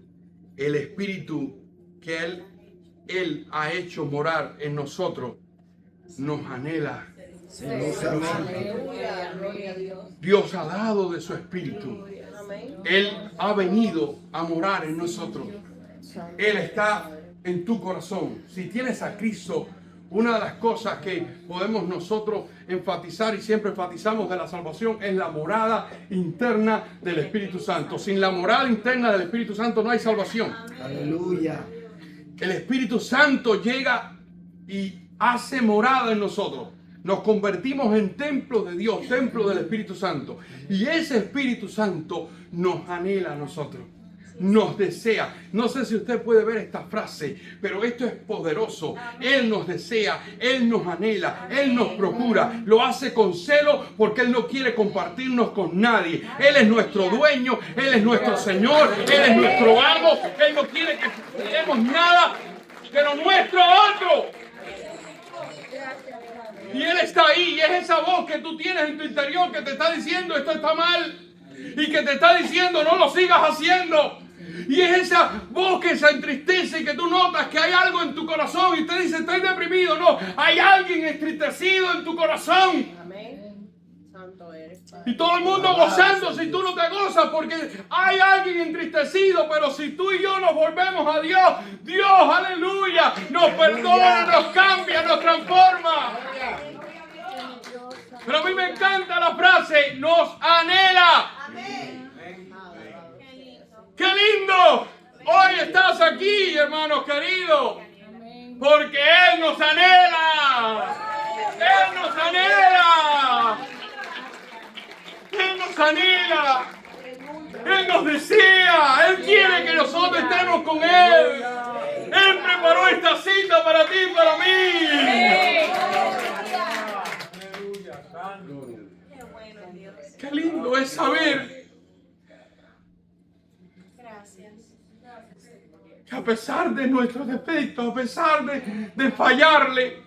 El Espíritu que Él ha hecho morar en nosotros nos anhela. Celosamente. Dios ha dado de su Espíritu. Él ha venido a morar en nosotros. Él está en tu corazón. Si tienes a Cristo, una de las cosas que podemos nosotros enfatizar y siempre enfatizamos de la salvación es la morada interna del Espíritu Santo. Sin la morada interna del Espíritu Santo no hay salvación. Aleluya. El Espíritu Santo llega y hace morada en nosotros. Nos convertimos en templo de Dios, templo del Espíritu Santo. Y ese Espíritu Santo nos anhela a nosotros. Nos desea. No sé si usted puede ver esta frase, pero esto es poderoso. Él nos desea, Él nos anhela, Él nos procura. Lo hace con celo porque Él no quiere compartirnos con nadie. Él es nuestro dueño, Él es nuestro Señor, Él es nuestro amo. Él no quiere que tenemos nada de lo nuestro a otro. Y Él está ahí, y es esa voz que tú tienes en tu interior que te está diciendo esto está mal. Y que te está diciendo no lo sigas haciendo. Y es esa voz que se entristece y que tú notas que hay algo en tu corazón y te dice estoy deprimido. No, hay alguien entristecido en tu corazón. Amén. Santo eres. Y todo el mundo gozándose y tú no te gozas porque hay alguien entristecido. Pero si tú y yo nos volvemos a Dios, Dios, aleluya, nos perdona, nos cambia, nos transforma. Pero a mí me encanta la frase, nos anhela. ¡Qué lindo! Hoy estás aquí, hermanos queridos, porque Él nos anhela. Él nos anhela. Él nos anhela. Él nos desea. Él quiere que nosotros estemos con Él. Él preparó esta cita para ti y para mí. Qué lindo es saber que a pesar de nuestros defectos, a pesar de fallarle,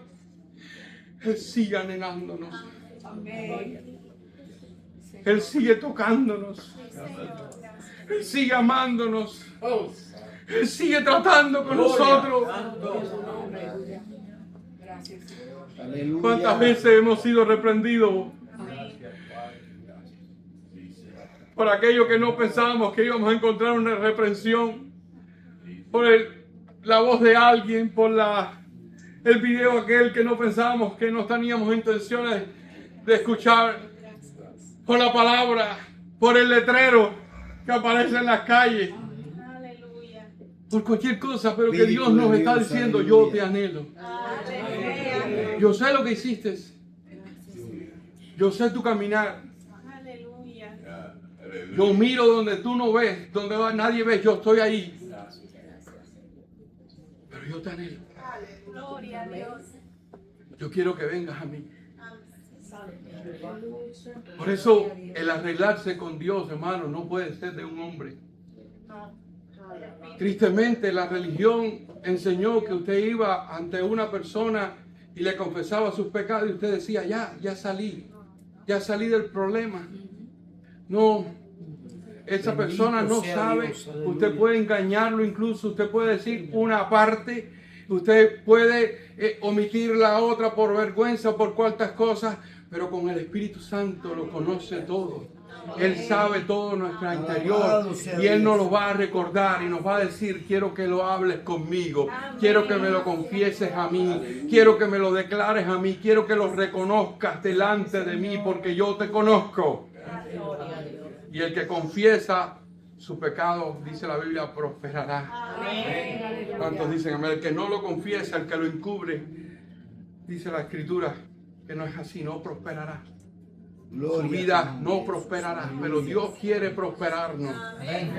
Él sigue anhelándonos. Él sigue tocándonos. Él sigue amándonos. Él sigue tratando con nosotros. ¿Cuántas veces hemos sido reprendidos por aquello que no pensábamos que íbamos a encontrar una reprensión? Por la voz de alguien, por el video aquel que no pensábamos que no teníamos intenciones de escuchar, por la palabra, por el letrero que aparece en las calles, por cualquier cosa, pero que Dios nos está diciendo, yo te anhelo. Yo sé lo que hiciste, yo sé tu caminar, yo miro donde tú no ves, donde nadie ve, yo estoy ahí. Pero yo te anhelo. Gloria a Dios. Yo quiero que vengas a mí. Por eso el arreglarse con Dios, hermano, no puede ser de un hombre. Tristemente la religión enseñó que usted iba ante una persona y le confesaba sus pecados y usted decía, ya salí del problema. No, esa persona no sabe. Usted puede engañarlo, incluso usted puede decir una parte, usted puede omitir la otra por vergüenza, por cuantas cosas, pero con el Espíritu Santo lo conoce todo. Él sabe todo nuestro interior y Él nos lo va a recordar y nos va a decir, quiero que lo hables conmigo, quiero que me lo confieses a mí, quiero que me lo declares a mí, quiero que lo reconozcas delante de mí porque yo te conozco. Y el que confiesa su pecado, dice la Biblia, prosperará. ¿Cuántos dicen amén? El que no lo confiesa, el que lo encubre, dice la Escritura, que no es así, no prosperará. Su vida no prosperará, pero Dios quiere prosperarnos.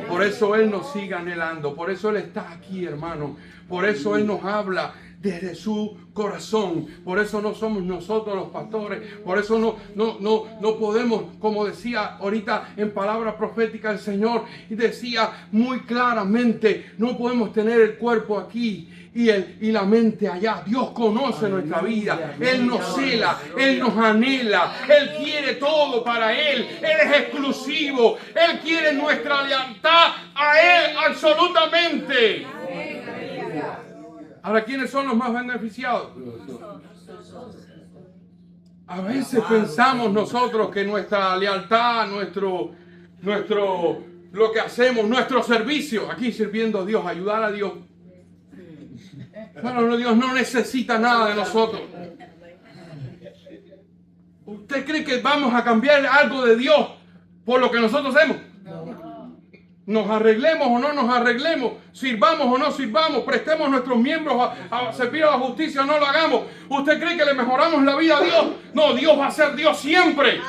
Por eso Él nos sigue anhelando, por eso Él está aquí, hermano. Por eso Él nos habla desde su corazón. Por eso no somos nosotros los pastores. Por eso no podemos, como decía ahorita en palabra profética el Señor, y decía muy claramente, no podemos tener el cuerpo aquí y la mente allá. Dios conoce nuestra vida. Él nos cela, Él nos anhela, Él quiere todo para Él. Él es exclusivo. Él quiere nuestra lealtad a Él absolutamente. Ahora, ¿quiénes son los más beneficiados? A veces pensamos nosotros que nuestra lealtad, lo que hacemos, nuestro servicio, aquí sirviendo a Dios, ayudar a Dios. Bueno, Dios no necesita nada de nosotros. ¿Usted cree que vamos a cambiar algo de Dios por lo que nosotros hacemos? Nos arreglemos o no nos arreglemos, sirvamos o no sirvamos, prestemos nuestros miembros a servir a la justicia o no lo hagamos. ¿Usted cree que le mejoramos la vida a Dios? No, Dios va a ser Dios siempre.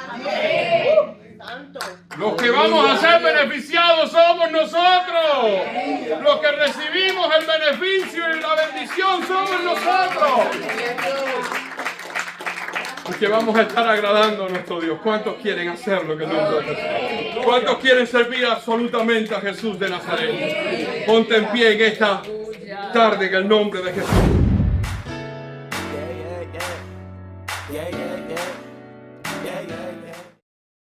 Los que vamos a ser beneficiados somos nosotros. Los que recibimos el beneficio y la bendición somos nosotros. Porque vamos a estar agradando a nuestro Dios. ¿Cuántos quieren hacer lo que nosotros hacemos? ¿Cuántos quieren servir absolutamente a Jesús de Nazaret? Ponte en pie en esta tarde en el nombre de Jesús.